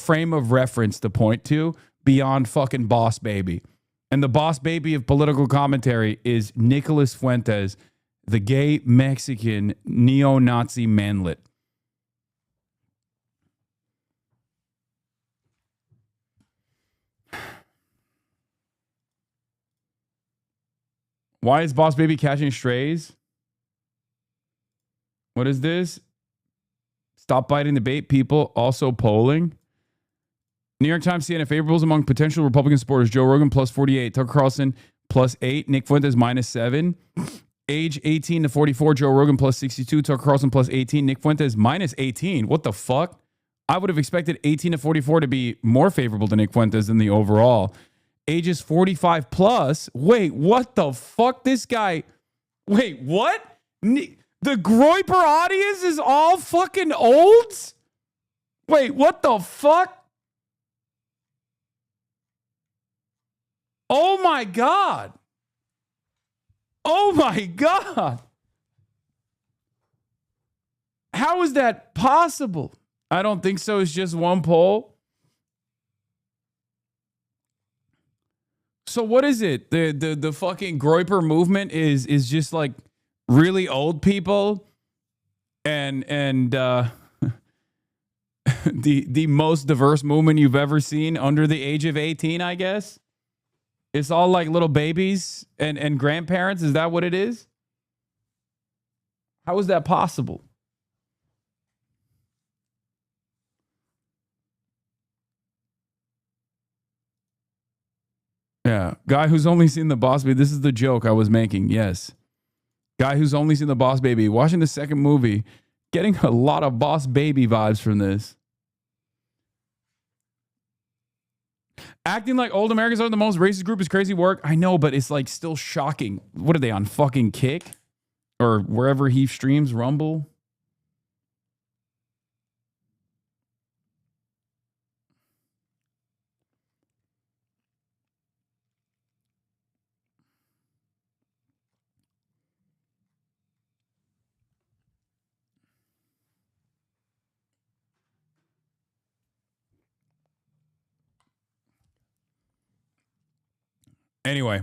frame of reference to point to beyond fucking Boss Baby. And the Boss Baby of political commentary is Nicholas Fuentes, the gay Mexican neo-Nazi manlet. Why is Boss Baby catching strays? What is this? Stop biting the bait, people. Also polling. New York Times CNN favorables among potential Republican supporters. Joe Rogan plus 48. Tucker Carlson plus 8. Nick Fuentes minus 7. Age 18 to 44. Joe Rogan plus 62. Tucker Carlson plus 18. Nick Fuentes minus 18. What the fuck? I would have expected 18 to 44 to be more favorable to Nick Fuentes than the overall. Ages 45 plus. Wait, what the fuck? This guy. Wait, what? The gruyper audience is all fucking olds? Wait, what the fuck? Oh my God. Oh my God. How is that possible? I don't think so. It's just one poll. So what is it? The fucking gruyper movement is just like really old people and the most diverse movement you've ever seen under the age of 18, I guess. It's all like little babies and grandparents. Is that what it is? How is that possible? Yeah. Guy who's only seen the Boss Baby. This is the joke I was making. Yes. Guy who's only seen the Boss Baby. Watching the second movie. Getting a lot of Boss Baby vibes from this. Acting like old Americans are the most racist group is crazy work. I know, but it's like still shocking. What are they on fucking Kick? Or wherever he streams, Rumble? Anyway,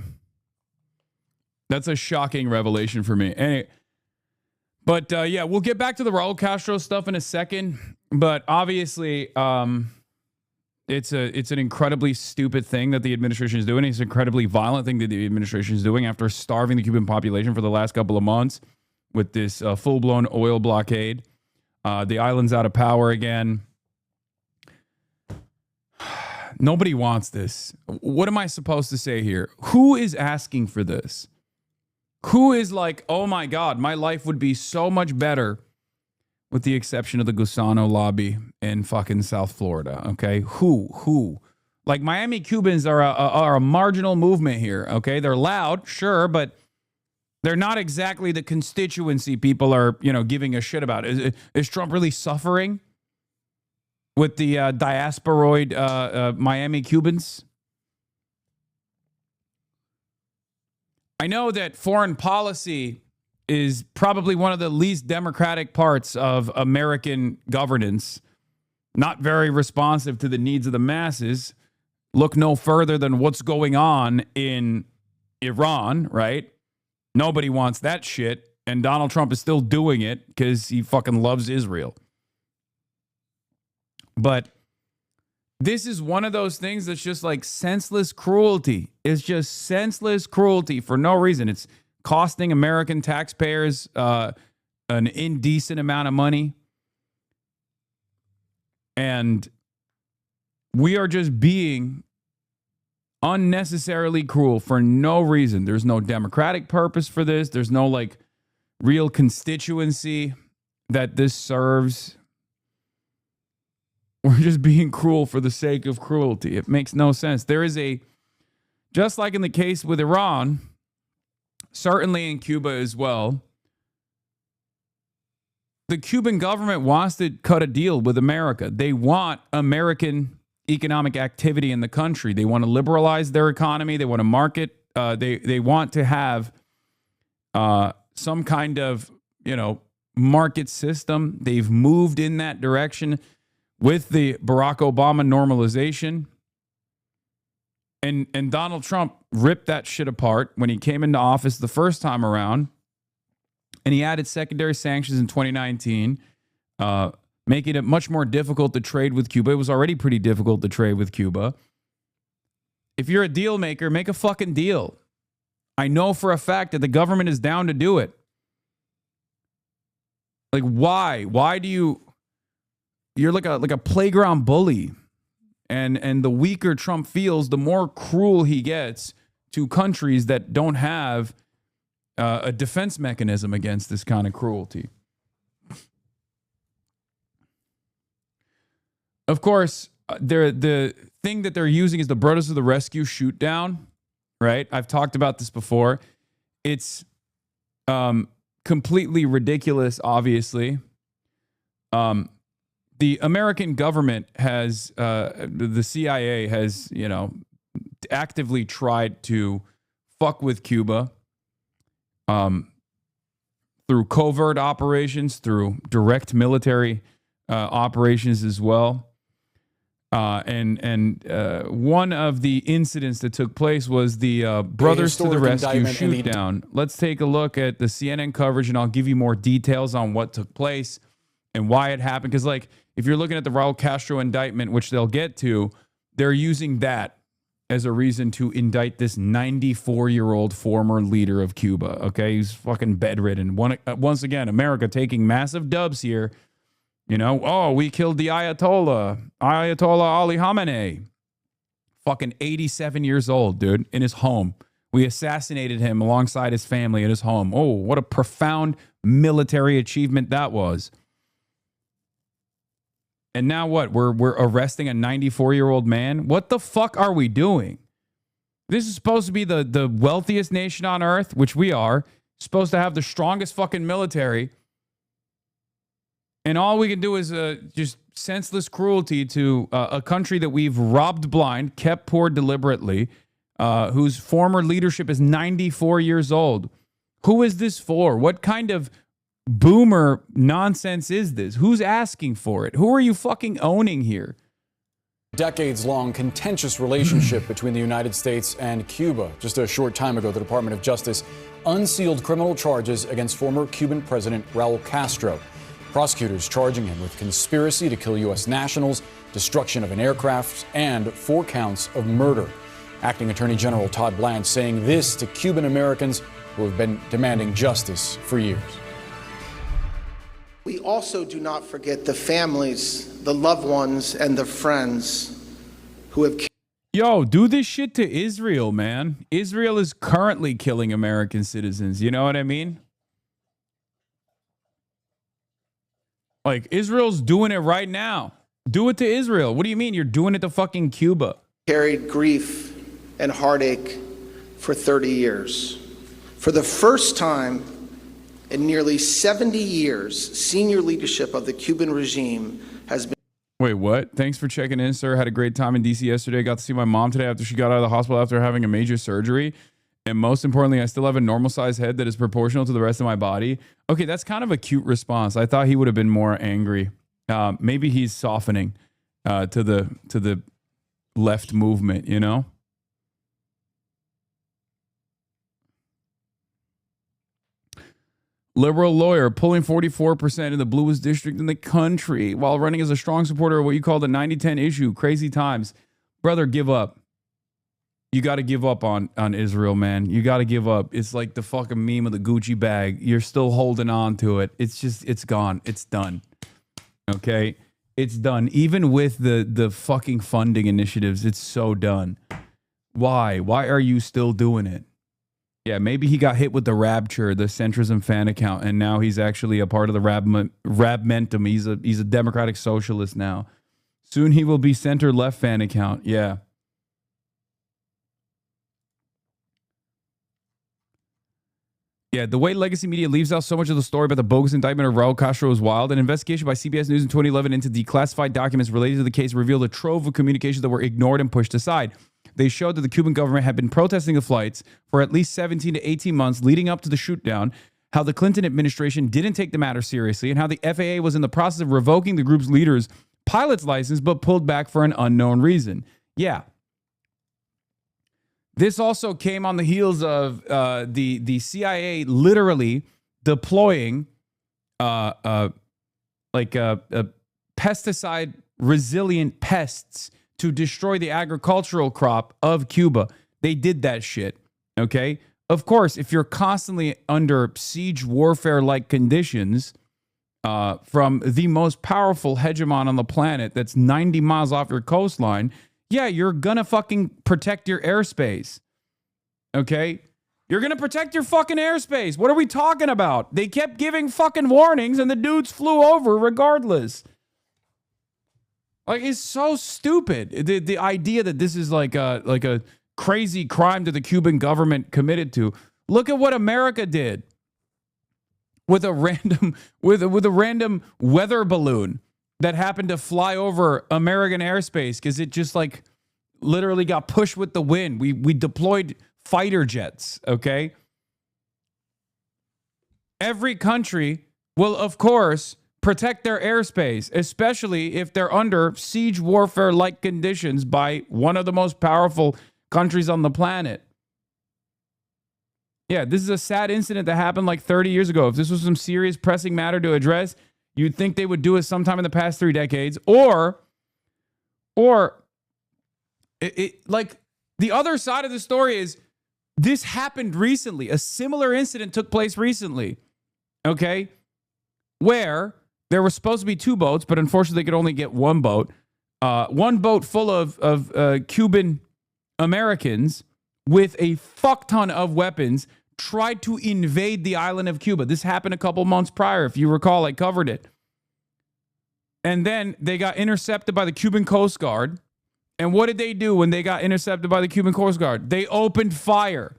that's a shocking revelation for me. But yeah, we'll get back to the Raul Castro stuff in a second. But obviously, it's an incredibly stupid thing that the administration is doing. It's an incredibly violent thing that the administration is doing after starving the Cuban population for the last couple of months with this full-blown oil blockade. The island's out of power again. Nobody wants this. What am I supposed to say here? Who is asking for this? Who is like, oh my God, my life would be so much better with the exception of the Gusano lobby in fucking South Florida, okay? Who? Like Miami Cubans are a marginal movement here, okay? They're loud, sure, but they're not exactly the constituency people are, giving a shit about. Is Trump really suffering with the diasporoid Miami Cubans? I know that foreign policy is probably one of the least democratic parts of American governance. Not very responsive to the needs of the masses. Look no further than what's going on in Iran, right? Nobody wants that shit. And Donald Trump is still doing it because he fucking loves Israel. But this is one of those things that's just like senseless cruelty. It's just senseless cruelty for no reason. It's costing American taxpayers an indecent amount of money. And we are just being unnecessarily cruel for no reason. There's no democratic purpose for this. There's no like real constituency that this serves. We're just being cruel for the sake of cruelty. It makes no sense. There is just like in the case with Iran, certainly in Cuba as well, the Cuban government wants to cut a deal with America. They want American economic activity in the country. They want to liberalize their economy. They want to market. They want to have some kind of, market system. They've moved in that direction. with the Barack Obama normalization. And Donald Trump ripped that shit apart when he came into office the first time around. And he added secondary sanctions in 2019, making it much more difficult to trade with Cuba. It was already pretty difficult to trade with Cuba. If you're a deal maker, make a fucking deal. I know for a fact that the government is down to do it. Like, why? Why do you're like a playground bully. And the weaker Trump feels, the more cruel he gets to countries that don't have a defense mechanism against this kind of cruelty. Of course, the thing that they're using is the Brothers of the Rescue shoot down, right? I've talked about this before. It's completely ridiculous, obviously. The American government has, the CIA has, actively tried to fuck with Cuba through covert operations, through direct military operations as well. And one of the incidents that took place was the Brothers to the Rescue shoot down. Let's take a look at the CNN coverage, and I'll give you more details on what took place and why it happened. Because, like, if you're looking at the Raul Castro indictment, which they'll get to, they're using that as a reason to indict this 94-year-old former leader of Cuba. Okay, he's fucking bedridden. Once again, America taking massive dubs here. We killed the Ayatollah Ali Khamenei. Fucking 87 years old, dude, in his home. We assassinated him alongside his family in his home. Oh, what a profound military achievement that was. And now what? We're arresting a 94-year-old man? What the fuck are we doing? This is supposed to be the wealthiest nation on earth, which we are. Supposed to have the strongest fucking military. And all we can do is just senseless cruelty to a country that we've robbed blind, kept poor deliberately, whose former leadership is 94 years old. Who is this for? What kind of boomer nonsense is this? Who's asking for it? Who are you fucking owning here? Decades-long contentious relationship between the United States and Cuba. Just a short time ago, the Department of Justice unsealed criminal charges against former Cuban President Raul Castro. Prosecutors charging him with conspiracy to kill U.S. nationals, destruction of an aircraft, and 4 counts of murder. Acting Attorney General Todd Blanche saying this to Cuban Americans who have been demanding justice for years. We also do not forget the families, the loved ones, and the friends who have... Yo, do this shit to Israel, man. Israel is currently killing American citizens. You know what I mean? Like, Israel's doing it right now. Do it to Israel. What do you mean you're doing it to fucking Cuba? Carried grief and heartache for 30 years. For the first time in nearly 70 years, senior leadership of the Cuban regime has been... Wait, what? Thanks for checking in, sir. Had a great time in D.C. yesterday. Got to see my mom today after she got out of the hospital after having a major surgery. And most importantly, I still have a normal-sized head that is proportional to the rest of my body. Okay, that's kind of a cute response. I thought he would have been more angry. Maybe he's softening to the left movement, you know? Liberal lawyer pulling 44% in the bluest district in the country while running as a strong supporter of what you call the 90-10 issue. Crazy times. Brother, give up. You got to give up on Israel, man. You got to give up. It's like the fucking meme of the Gucci bag. You're still holding on to it. It's just, it's gone. It's done. Okay? It's done. Even with the fucking funding initiatives, it's so done. Why? Why are you still doing it? Yeah, maybe he got hit with the Rapture, the centrism fan account, and now he's actually a part of the Rabmentum. He's a democratic socialist now. Soon he will be center-left fan account. Yeah. Yeah, the way legacy media leaves out so much of the story about the bogus indictment of Raul Castro is wild. An investigation by CBS News in 2011 into declassified documents related to the case revealed a trove of communications that were ignored and pushed aside. They showed that the Cuban government had been protesting the flights for at least 17 to 18 months leading up to the shootdown, how the Clinton administration didn't take the matter seriously, and how the FAA was in the process of revoking the group's leaders pilot's license, but pulled back for an unknown reason. Yeah. This also came on the heels of the CIA literally deploying pesticide resilient pests to destroy the agricultural crop of Cuba. They did that shit. Okay. Of course, if you're constantly under siege warfare-like conditions from the most powerful hegemon on the planet that's 90 miles off your coastline, yeah, you're gonna fucking protect your airspace. Okay? You're gonna protect your fucking airspace. What are we talking about? They kept giving fucking warnings and the dudes flew over regardless. Like, it's so stupid. The idea that this is like a crazy crime that the Cuban government committed to. Look at what America did with a random with a random weather balloon that happened to fly over American airspace because it just like literally got pushed with the wind. We deployed fighter jets, okay? Every country will, of course, protect their airspace, especially if they're under siege warfare-like conditions by one of the most powerful countries on the planet. Yeah, this is a sad incident that happened like 30 years ago. If this was some serious pressing matter to address, you'd think they would do it sometime in the past 3 decades. Or like the other side of the story is this happened recently. A similar incident took place recently, okay, where there were supposed to be 2 boats, but unfortunately they could only get 1 boat. One boat full of Cuban Americans with a fuck ton of weapons tried to invade the island of Cuba. This happened a couple months prior. If you recall, I covered it. And then they got intercepted by the Cuban Coast Guard. And what did they do when they got intercepted by the Cuban Coast Guard? They opened fire.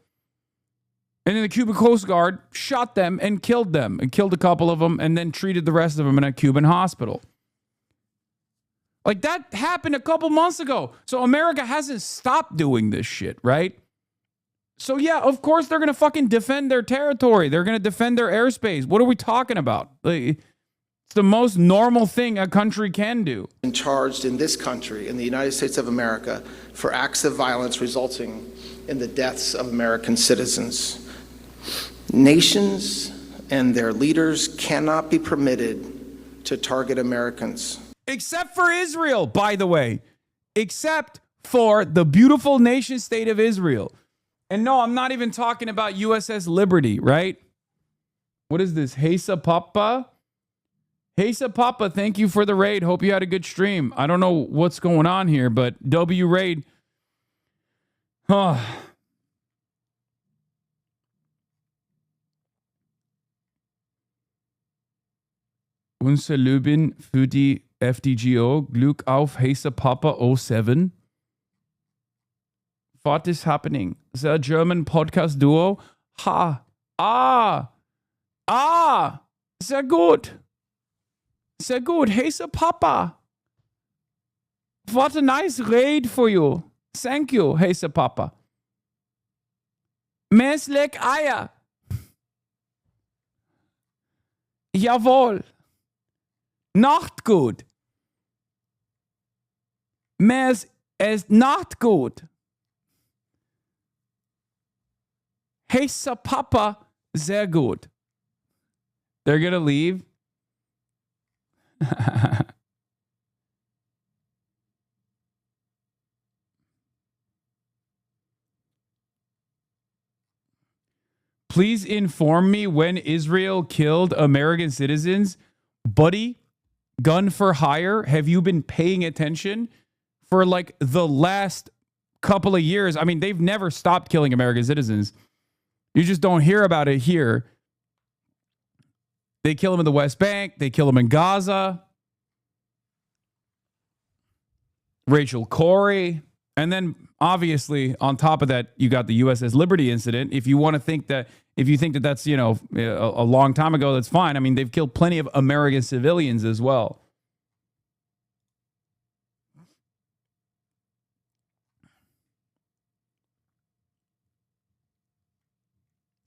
And then the Cuban Coast Guard shot them and killed them, and killed a couple of them, and then treated the rest of them in a Cuban hospital. Like, that happened a couple months ago. So America hasn't stopped doing this shit, right? So yeah, of course they're going to fucking defend their territory. They're going to defend their airspace. What are we talking about? Like, it's the most normal thing a country can do. And charged in this country, in the United States of America, for acts of violence resulting in the deaths of American citizens. Nations and their leaders cannot be permitted to target Americans. Except for Israel, by the way. Except for the beautiful nation state of Israel. And no, I'm not even talking about USS Liberty, right? What is this? Hesa Papa? Hesa Papa, thank you for the raid. Hope you had a good stream. I don't know what's going on here, but W raid. Unser Lübin für die FDGO. Glück auf Hesa Papa 07. What is happening? The German podcast duo. Sehr gut. Sehr gut. Hesa Papa. What a nice raid for you. Thank you, Hesa Papa. Meslek Eier. Jawohl. Not good. Mes ist not good. Hesa Papa, sehr gut. They're going to leave. Please inform me when Israel killed American citizens. Buddy, gun for hire. Have you been paying attention for like the last couple of years? I mean, they've never stopped killing American citizens. You just don't hear about it here. They kill them in the West Bank. They kill them in Gaza. Rachel Corrie. And then obviously on top of that, you got the USS Liberty incident. If you think that that's, you know, a long time ago, that's fine. I mean, they've killed plenty of American civilians as well.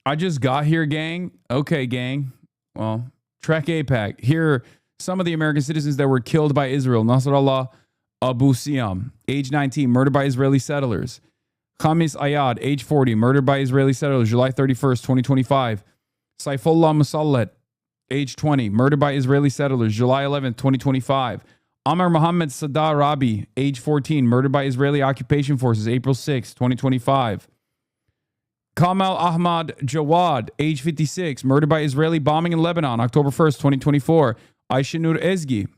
I just got here, gang. Okay, gang. Well, Trek APAC. Here, some of the American citizens that were killed by Israel. Nasrallah Abu Siam, age 19, murdered by Israeli settlers. Khamis Ayad, age 40, murdered by Israeli settlers, July 31st, 2025. Saifullah Musallet, age 20, murdered by Israeli settlers, July 11th, 2025. Amar Mohammed Sadar Rabi, age 14, murdered by Israeli occupation forces, April 6, 2025. Kamal Ahmad Jawad, age 56, murdered by Israeli bombing in Lebanon, October 1st, 2024. Ayşenur Ezgi,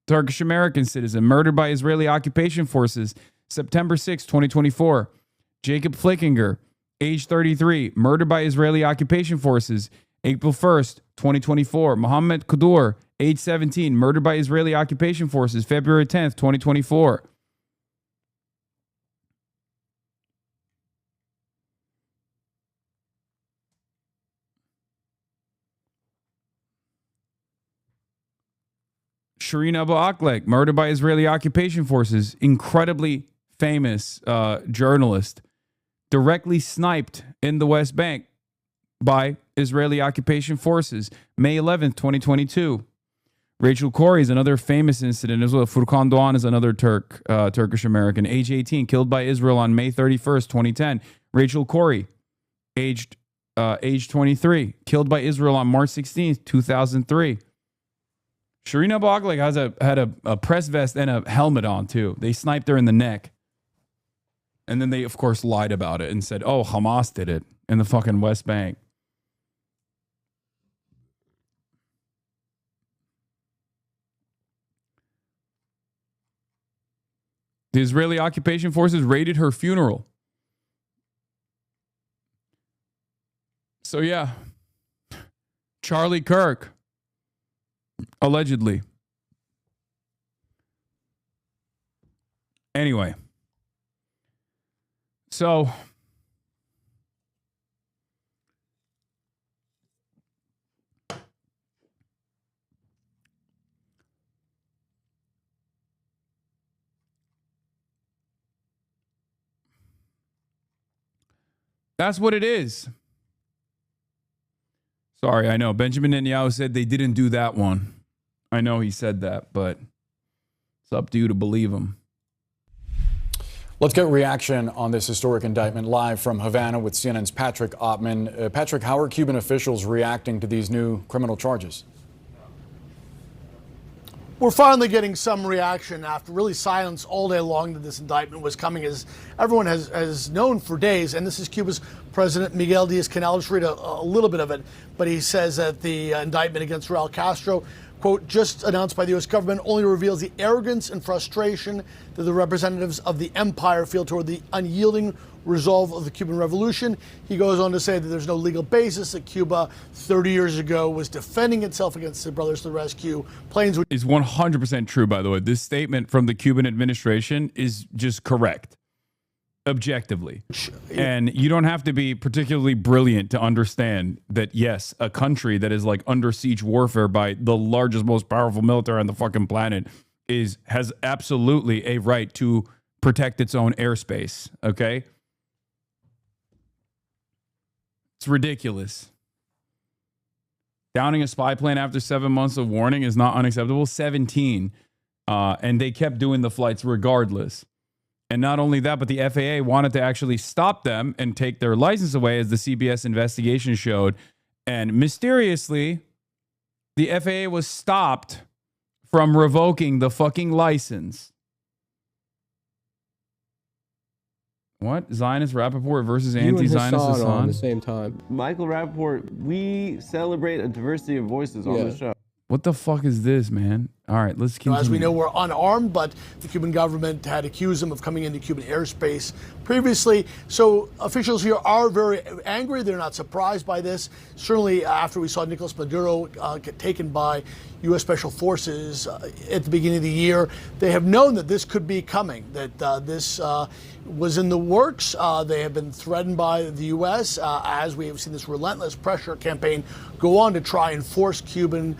Turkish-American citizen, murdered by Israeli occupation forces, September 6, 2024. Jacob Flickinger, age 33, murdered by Israeli occupation forces, April 1st, 2024. Mohammed Kudur, age 17, murdered by Israeli occupation forces, February 10th, 2024. Shireen Abu Akleh, murdered by Israeli occupation forces, incredibly famous journalist, directly sniped in the West Bank by Israeli occupation forces, May 11th, 2022. Rachel Corrie is another famous incident as well. Furkan Doğan is another Turkish-American, age 18, killed by Israel on May 31st, 2010. Rachel Corrie, age 23, killed by Israel on March 16th, 2003. Shireen Abu Akleh had a press vest and a helmet on too. They sniped her in the neck. And then they, of course, lied about it and said, oh, Hamas did it in the fucking West Bank. The Israeli occupation forces raided her funeral. So, yeah. Charlie Kirk. Allegedly. Anyway. So, that's what it is. Sorry, I know. Benjamin Netanyahu said they didn't do that one. I know he said that, but it's up to you to believe him. Let's get reaction on this historic indictment live from Havana with CNN's Patrick Ottman. Patrick, how are Cuban officials reacting to these new criminal charges? We're finally getting some reaction after really silence all day long that this indictment was coming, as everyone has known for days. And this is Cuba's President Miguel Diaz-Canel. I'll just read a little bit of it. But he says that the indictment against Raul Castro, quote, just announced by the U.S. government, only reveals the arrogance and frustration that the representatives of the empire feel toward the unyielding resolve of the Cuban Revolution. He goes on to say that there's no legal basis, that Cuba 30 years ago was defending itself against the Brothers to the Rescue. Planes would... Is 100% true, by the way. This statement from the Cuban administration is just correct, objectively. And you don't have to be particularly brilliant to understand that, yes, a country that is like under siege warfare by the largest, most powerful military on the fucking planet has absolutely a right to protect its own airspace, okay? It's ridiculous. Downing a spy plane after 7 months of warning is not unacceptable. 17. And they kept doing the flights regardless. And not only that, but the FAA wanted to actually stop them and take their license away, as the CBS investigation showed. And mysteriously, the FAA was stopped from revoking the fucking license. What? Zionist Rappaport versus anti-Zionist Hasan? At the same time. Michael Rappaport, we celebrate a diversity of voices on the show. What the fuck is this, man? All right, let's continue. As we know, we're unarmed, but the Cuban government had accused him of coming into Cuban airspace previously. So officials here are very angry. They're not surprised by this. Certainly after we saw Nicolas Maduro get taken by U.S. Special Forces at the beginning of the year, they have known that this could be coming, that this was in the works. They have been threatened by the U.S. As we have seen this relentless pressure campaign go on to try and force Cuban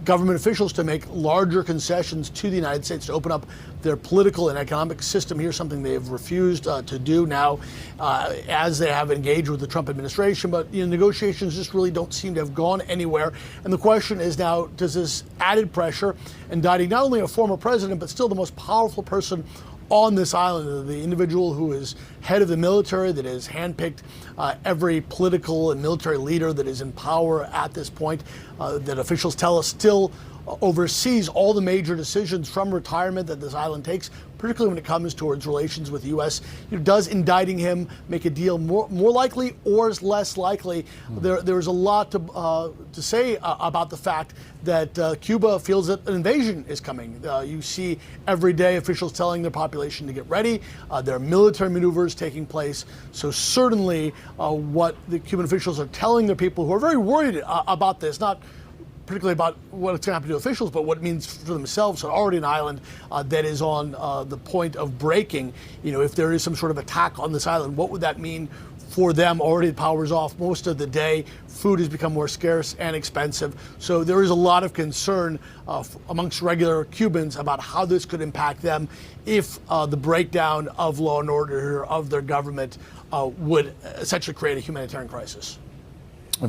government officials to make larger concessions to the United States to open up their political and economic system here, something they have refused to do now as they have engaged with the Trump administration. But negotiations just really don't seem to have gone anywhere. And the question is now, does this added pressure, indicting not only a former president, but still the most powerful person on this island, the individual who is head of the military, that has handpicked every political and military leader that is in power at this point, that officials tell us still oversees all the major decisions from retirement that this island takes, particularly when it comes towards relations with the U.S. Does indicting him make a deal more likely or less likely? There is a lot to say about the fact that Cuba feels that an invasion is coming. You see every day officials telling their population to get ready. There are military maneuvers taking place. So certainly what the Cuban officials are telling their people, who are very worried about this, not particularly about what it's going to happen to officials, but what it means for themselves. So already an island that is on the point of breaking. If there is some sort of attack on this island, what would that mean for them? Already the power's off most of the day. Food has become more scarce and expensive. So there is a lot of concern amongst regular Cubans about how this could impact them if the breakdown of law and order of their government would essentially create a humanitarian crisis.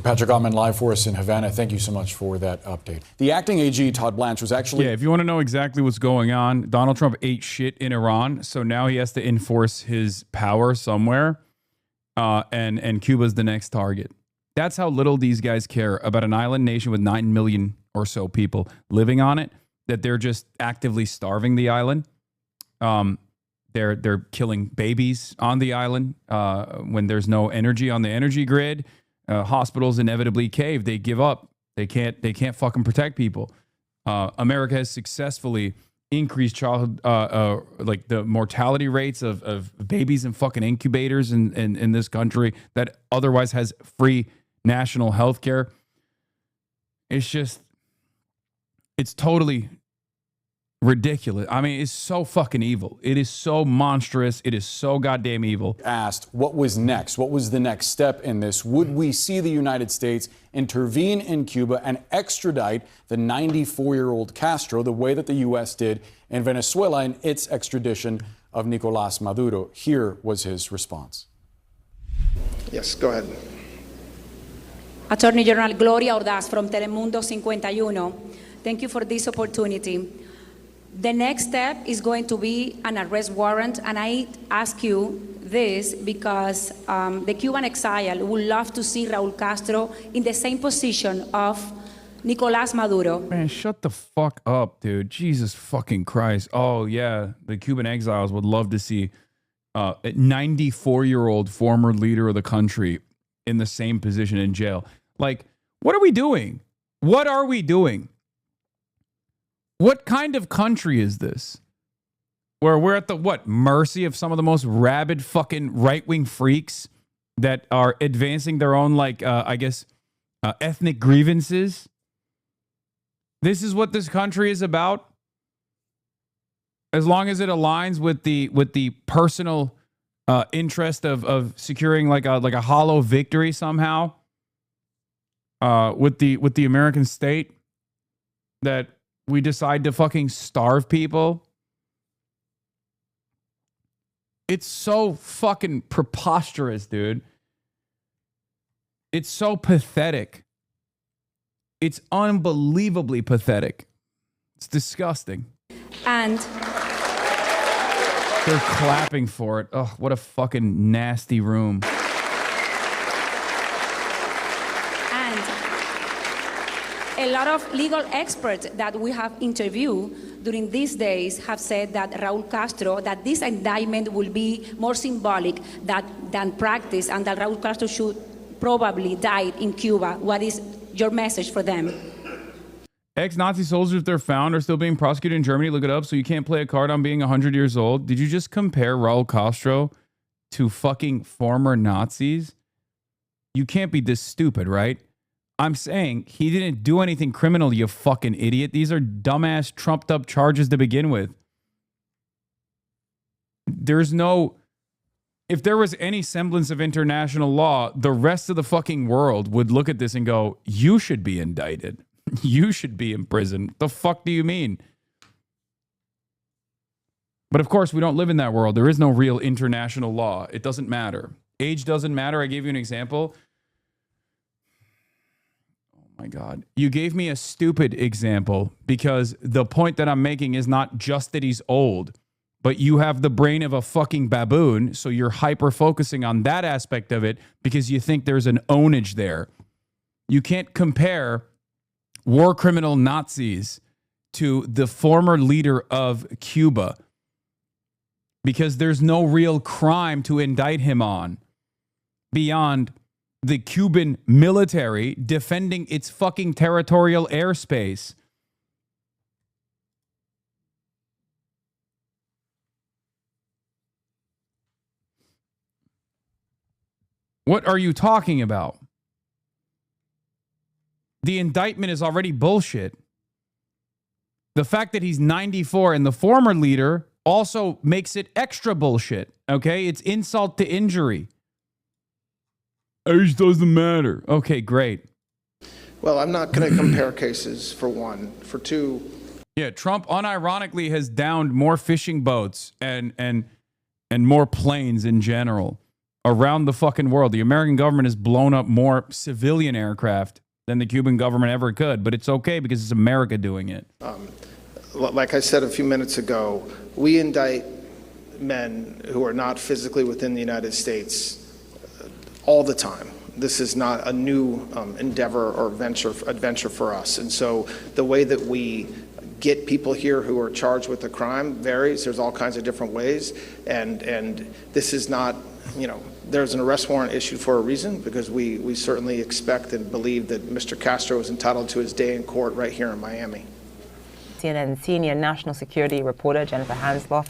Patrick Ottman live for us in Havana. Thank you so much for that update. The acting AG, Todd Blanche, was actually... Yeah, if you want to know exactly what's going on, Donald Trump ate shit in Iran, so now he has to enforce his power somewhere, and Cuba's the next target. That's how little these guys care about an island nation with 9 million or so people living on it, that they're just actively starving the island. They're killing babies on the island when there's no energy on the energy grid. Hospitals inevitably cave. They give up. They can't fucking protect people. America has successfully increased child like the mortality rates of babies in fucking incubators in this country that otherwise has free national health care. It's totally ridiculous. I mean, it's so fucking evil. It is so monstrous. It is so goddamn evil. Asked what was next? What was the next step in this? Would we see the United States intervene in Cuba and extradite the 94-year-old Castro the way that the U.S. did in Venezuela in its extradition of Nicolás Maduro? Here was his response. Yes, go ahead. Attorney General Gloria Ordaz from Telemundo 51. Thank you for this opportunity. The next step is going to be an arrest warrant, and I ask you this because the Cuban exile would love to see Raúl Castro in the same position of Nicolás Maduro. Man, shut the fuck up, dude. Jesus fucking Christ. Oh, yeah. The Cuban exiles would love to see a 94-year-old former leader of the country in the same position in jail. Like, what are we doing? What are we doing? What kind of country is this? Where we're at the, mercy of some of the most rabid fucking right-wing freaks that are advancing their own, ethnic grievances? This is what this country is about? As long as it aligns with the personal interest of securing like a hollow victory somehow with the American state, that we decide to fucking starve people. It's so fucking preposterous, dude. It's so pathetic. It's unbelievably pathetic. It's disgusting. And they're clapping for it. Oh, what a fucking nasty room. a lot of legal experts that we have interviewed during these days have said that Raúl Castro, that this indictment will be more symbolic than practice, and that Raúl Castro should probably die in Cuba. What is your message for them? Ex-Nazi soldiers, if they're found, are still being prosecuted in Germany. Look it up so you can't play a card on being 100 years old. Did you just compare Raúl Castro to fucking former Nazis? You can't be this stupid, right? I'm saying he didn't do anything criminal, you fucking idiot. These are dumbass, trumped up charges to begin with. There's no... If there was any semblance of international law, the rest of the fucking world would look at this and go, you should be indicted. You should be in prison. The fuck do you mean? But of course, we don't live in that world. There is no real international law. It doesn't matter. Age doesn't matter. I gave you an example. Oh my God. You gave me a stupid example because the point that I'm making is not just that he's old, but you have the brain of a fucking baboon. So you're hyper focusing on that aspect of it because you think there's an ownage there. You can't compare war criminal Nazis to the former leader of Cuba because there's no real crime to indict him on beyond the Cuban military defending its fucking territorial airspace. What are you talking about? The indictment is already bullshit. The fact that he's 94 and the former leader also makes it extra bullshit. Okay? It's insult to injury. Age doesn't matter. Okay, great. Well, I'm not going to compare cases, for one. For two, Yeah, Trump unironically has downed more fishing boats and more planes in general around the fucking world. The American government has blown up more civilian aircraft than the Cuban government ever could, but it's okay because it's America doing it. like I said a few minutes ago, we indict men who are not physically within the United States all the time. This is not a new endeavor or adventure for us. And so the way that we get people here who are charged with a crime varies. There's all kinds of different ways. And this is not, there's an arrest warrant issued for a reason, because we certainly expect and believe that Mr. Castro is entitled to his day in court right here in Miami. CNN senior national security reporter Jennifer Hansloff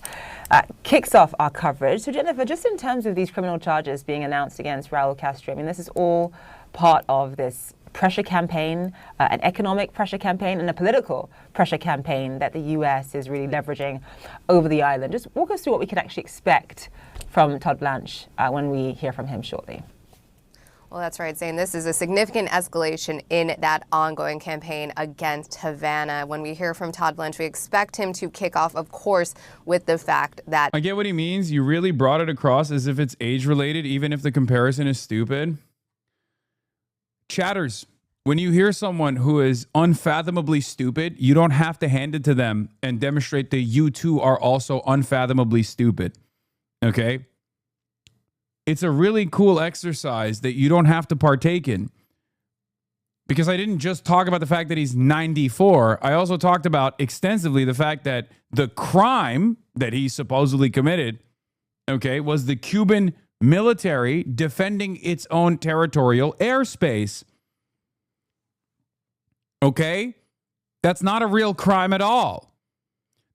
kicks off our coverage. So Jennifer, just in terms of these criminal charges being announced against Raul Castro, I mean, this is all part of this pressure campaign, an economic pressure campaign and a political pressure campaign that the U.S. is really leveraging over the island. Just walk us through what we can actually expect from Todd Blanche when we hear from him shortly. Well, that's right, Zane. This is a significant escalation in that ongoing campaign against Havana. When we hear from Todd Blanche, we expect him to kick off, of course, with the fact that... I get what he means. You really brought it across as if it's age-related, even if the comparison is stupid. Chatters, when you hear someone who is unfathomably stupid, you don't have to hand it to them and demonstrate that you too are also unfathomably stupid. Okay? It's a really cool exercise that you don't have to partake in. Because I didn't just talk about the fact that he's 94. I also talked about extensively the fact that the crime that he supposedly committed, okay, was the Cuban military defending its own territorial airspace. Okay? That's not a real crime at all.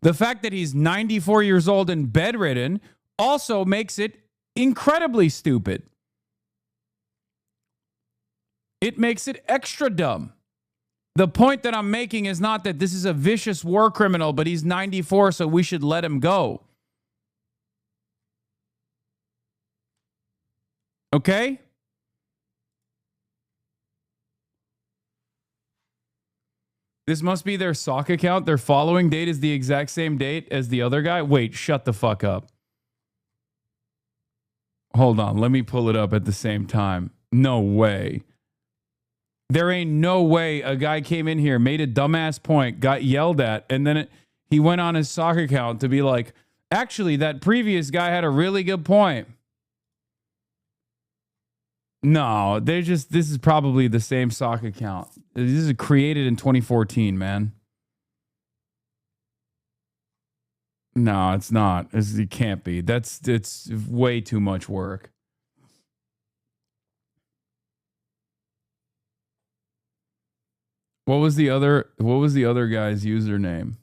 The fact that he's 94 years old and bedridden also makes it incredibly stupid. It makes it extra dumb. The point that I'm making is not that this is a vicious war criminal, but he's 94, so we should let him go. Okay? This must be their sock account. Their following date is the exact same date as the other guy. Wait, shut the fuck up. Hold on, let me pull it up at the same time. No way. There ain't no way a guy came in here, made a dumbass point, got yelled at, and then he went on his sock account to be like, actually, that previous guy had a really good point. No, this is probably the same sock account. This is created in 2014, man. No, it's not. It can't be. It's way too much work. What was the other guy's username?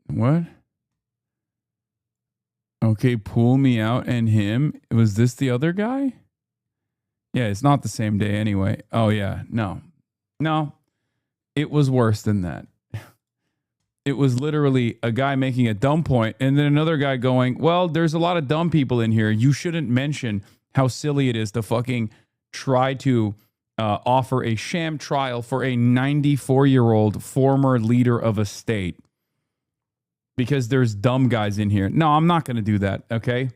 What? Okay, pull me out and him. Was this the other guy? Yeah, it's not the same day anyway. Oh, yeah. No. It was worse than that. it was literally a guy making a dumb point and then another guy going, well, there's a lot of dumb people in here. You shouldn't mention how silly it is to fucking try to offer a sham trial for a 94-year-old former leader of a state because there's dumb guys in here. No, I'm not going to do that, okay?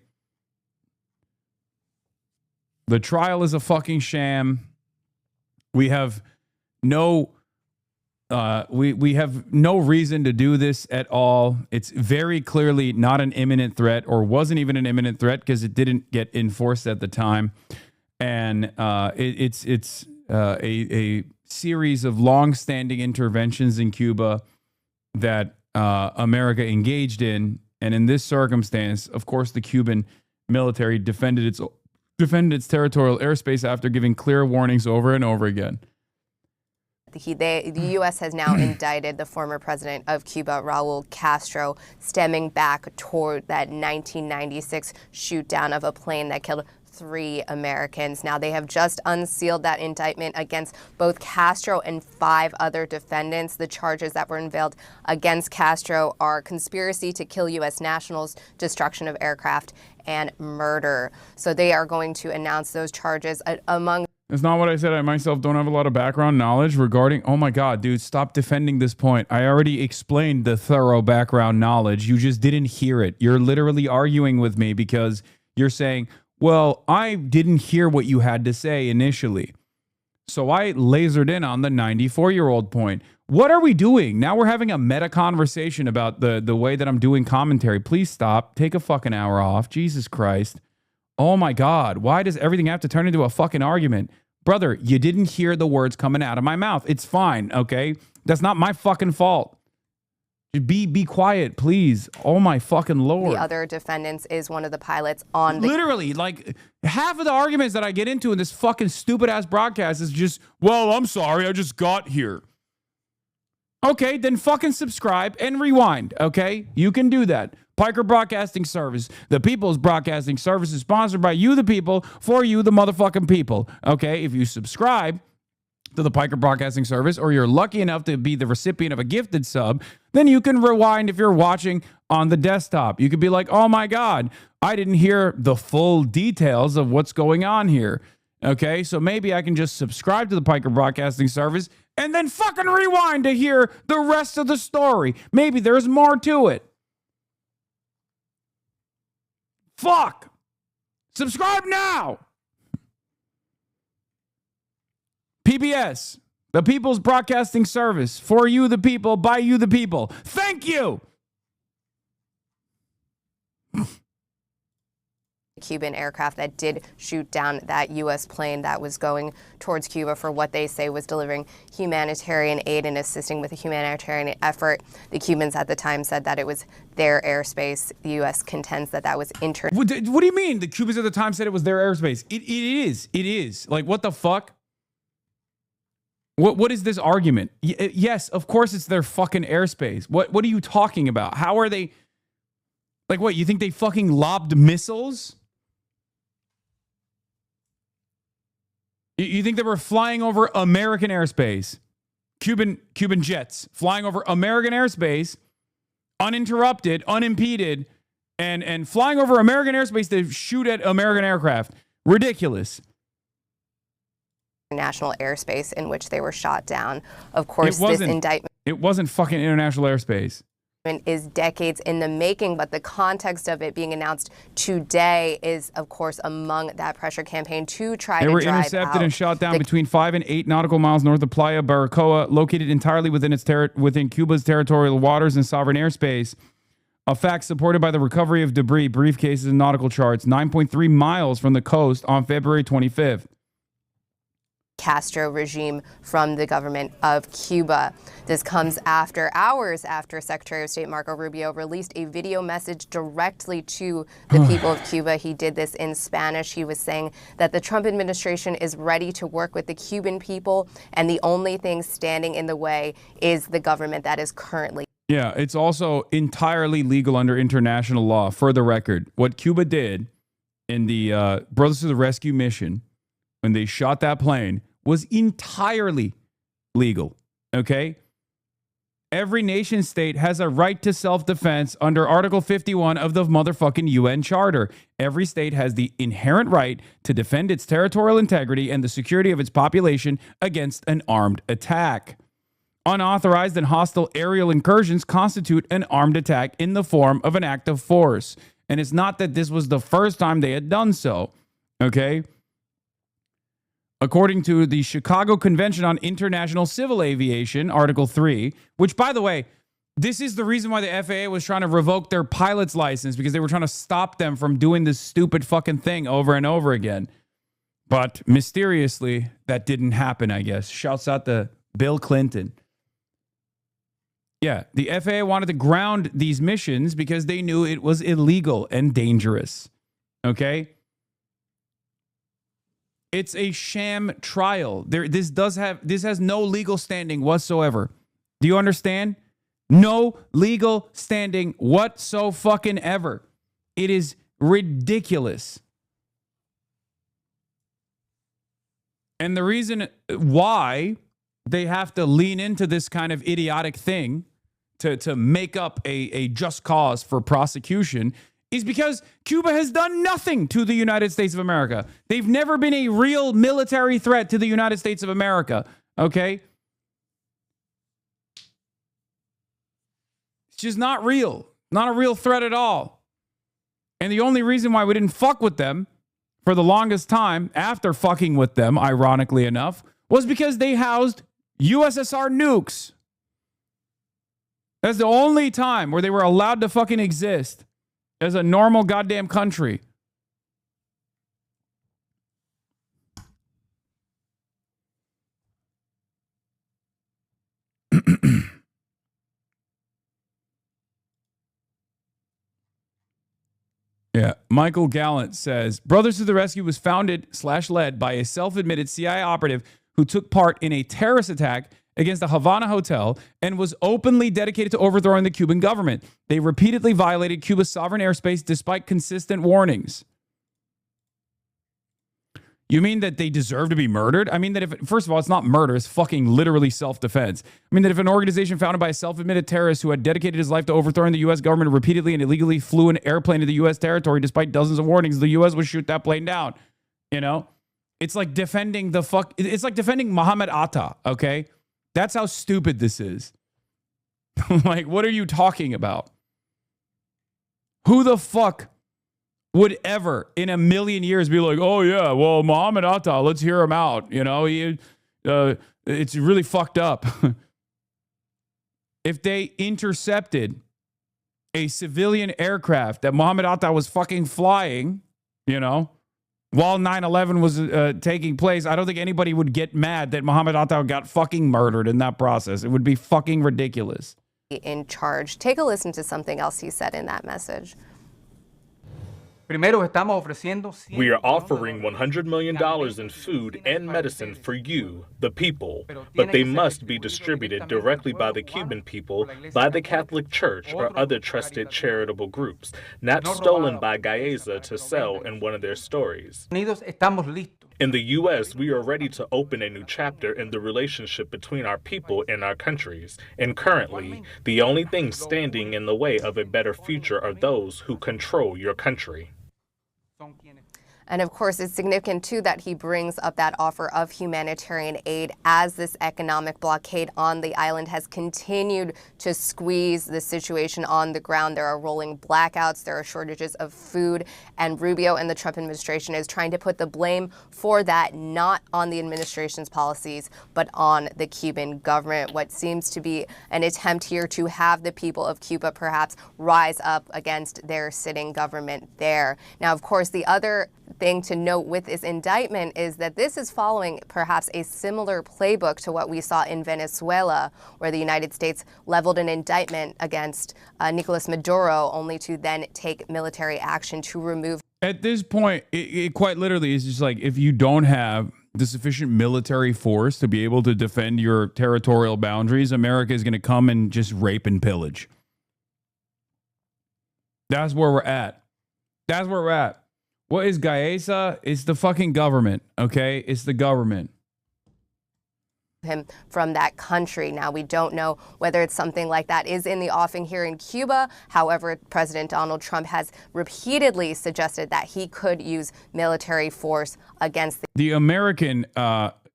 The trial is a fucking sham. We have no we have no reason to do this at all. It's very clearly not an imminent threat, or wasn't even an imminent threat because it didn't get enforced at the time. And it's a series of long-standing interventions in Cuba that America engaged in. And in this circumstance, of course, the Cuban military defended its territorial airspace after giving clear warnings over and over again. The U.S. has now indicted the former president of Cuba, Raul Castro, stemming back toward that 1996 shoot down of a plane that killed 3 Americans. Now, they have just unsealed that indictment against both Castro and 5 other defendants. The charges that were unveiled against Castro are conspiracy to kill U.S. nationals, destruction of aircraft, and murder. So they are going to announce those charges among... That's not what I said. I myself don't have a lot of background knowledge regarding... Oh my God, dude, stop defending this point. I already explained the thorough background knowledge. You just didn't hear it. You're literally arguing with me because you're saying, well, I didn't hear what you had to say initially. So I lasered in on the 94-year-old point. What are we doing? Now we're having a meta conversation about the way that I'm doing commentary. Please stop. Take a fucking hour off. Jesus Christ. Oh my God, why does everything have to turn into a fucking argument? Brother, you didn't hear the words coming out of my mouth. It's fine, okay? That's not my fucking fault. Be quiet, please. Oh my fucking Lord. The other defendants is one of the pilots on the... Literally, like, half of the arguments that I get into in this fucking stupid-ass broadcast is just, well, I'm sorry, I just got here. Okay, then fucking subscribe and rewind, okay? You can do that. Piker Broadcasting Service, the People's Broadcasting Service, is sponsored by you, the people, for you, the motherfucking people. Okay, if you subscribe to the Piker Broadcasting Service, or you're lucky enough to be the recipient of a gifted sub, then you can rewind if you're watching on the desktop. You could be like, oh my God, I didn't hear the full details of what's going on here. Okay, so maybe I can just subscribe to the Piker Broadcasting Service and then fucking rewind to hear the rest of the story. Maybe there's more to it. Fuck! Subscribe now! PBS, the People's Broadcasting Service, for you the people, by you the people. Thank you! Cuban aircraft that did shoot down that U.S. plane that was going towards Cuba for what they say was delivering humanitarian aid and assisting with a humanitarian effort. The Cubans at the time said that it was their airspace. The U.S. contends that that was What do you mean? The Cubans at the time said it was their airspace. It is. It is. Like, what the fuck? What is this argument? Yes, of course it's their fucking airspace. What are you talking about? How are they... Like, what, you think they fucking lobbed missiles? You think they were flying over American airspace? Cuban jets flying over American airspace, uninterrupted, unimpeded, and flying over American airspace to shoot at American aircraft. Ridiculous. National airspace in which they were shot down. Of course, this indictment... It wasn't fucking international airspace. Is decades in the making, but the context of it being announced today is, of course, among that pressure campaign to try to drive out... They were intercepted and shot down between 5 and 8 nautical miles north of Playa Baracoa, located entirely within Cuba's territorial waters and sovereign airspace. A fact supported by the recovery of debris, briefcases, and nautical charts, 9.3 miles from the coast on February 25th. Castro regime from the government of Cuba. This comes hours after Secretary of State Marco Rubio released a video message directly to the people of Cuba. He did this in Spanish. He was saying that the Trump administration is ready to work with the Cuban people, and the only thing standing in the way is the government that is currently... Yeah, it's also entirely legal under international law. For the record, what Cuba did in the Brothers to the Rescue mission, when they shot that plane, was entirely legal, okay? Every nation state has a right to self-defense under Article 51 of the motherfucking UN Charter. Every state has the inherent right to defend its territorial integrity and the security of its population against an armed attack. Unauthorized and hostile aerial incursions constitute an armed attack in the form of an act of force. And it's not that this was the first time they had done so, okay? According to the Chicago Convention on International Civil Aviation, Article 3, which, by the way, this is the reason why the FAA was trying to revoke their pilot's license, because they were trying to stop them from doing this stupid fucking thing over and over again. But mysteriously, that didn't happen, I guess. Shouts out to Bill Clinton. Yeah, the FAA wanted to ground these missions because they knew it was illegal and dangerous. Okay? It's a sham trial. This has no legal standing whatsoever. Do you understand? No legal standing whatsoever. It is ridiculous. And the reason why they have to lean into this kind of idiotic thing to make up a just cause for prosecution is because Cuba has done nothing to the United States of America. They've never been a real military threat to the United States of America, okay? It's just not real. Not a real threat at all. And the only reason why we didn't fuck with them for the longest time after fucking with them, ironically enough, was because they housed USSR nukes. That's the only time where they were allowed to fucking exist as a normal goddamn country. Yeah. Michael Gallant says, Brothers to the Rescue was founded/led by a self-admitted CIA operative who took part in a terrorist attack against the Havana Hotel and was openly dedicated to overthrowing the Cuban government. They repeatedly violated Cuba's sovereign airspace despite consistent warnings. You mean that they deserve to be murdered? I mean that first of all, it's not murder, it's fucking literally self-defense. I mean that if an organization founded by a self-admitted terrorist who had dedicated his life to overthrowing the U.S. government repeatedly and illegally flew an airplane to the U.S. territory despite dozens of warnings, the U.S. would shoot that plane down. You know? It's like defending it's like defending Muhammad Atta, okay? That's how stupid this is. Like, what are you talking about? Who the fuck would ever in a million years be like, oh yeah, well, Muhammad Atta, let's hear him out. You know, it's really fucked up. If they intercepted a civilian aircraft that Muhammad Atta was fucking flying, you know, while 9/11 was taking place, I don't think anybody would get mad that Muhammad Atta got fucking murdered in that process. It would be fucking ridiculous. In charge. Take a listen to something else he said in that message. We are offering $100 million in food and medicine for you, the people, but they must be distributed directly by the Cuban people, by the Catholic Church or other trusted charitable groups, not stolen by Gaeza to sell in one of their stories. In the U.S., we are ready to open a new chapter in the relationship between our people and our countries. And currently, the only things standing in the way of a better future are those who control your country. And of course, it's significant, too, that he brings up that offer of humanitarian aid as this economic blockade on the island has continued to squeeze the situation on the ground. There are rolling blackouts. There are shortages of food. And Rubio and the Trump administration is trying to put the blame for that not on the administration's policies, but on the Cuban government. What seems to be an attempt here to have the people of Cuba perhaps rise up against their sitting government there. Now, of course, the other thing to note with this indictment is that this is following perhaps a similar playbook to what we saw in Venezuela, where the United States leveled an indictment against Nicolas Maduro, only to then take military action to remove. At this point, it quite literally is just like, if you don't have the sufficient military force to be able to defend your territorial boundaries, America is going to come and just rape and pillage. That's where we're at. That's where we're at. What is Gaeza? It's the fucking government, okay? It's the government. him from that country. Now, we don't know whether it's something like that is in the offing here in Cuba. However, President Donald Trump has repeatedly suggested that he could use military force against the American.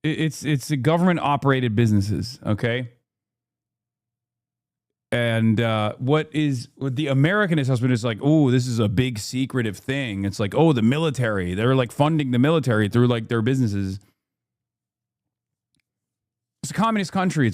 It's government operated businesses, okay. And what the American assessment is like, oh, this is a big secretive thing. It's like, oh, the military. They're like funding the military through like their businesses. It's a communist country.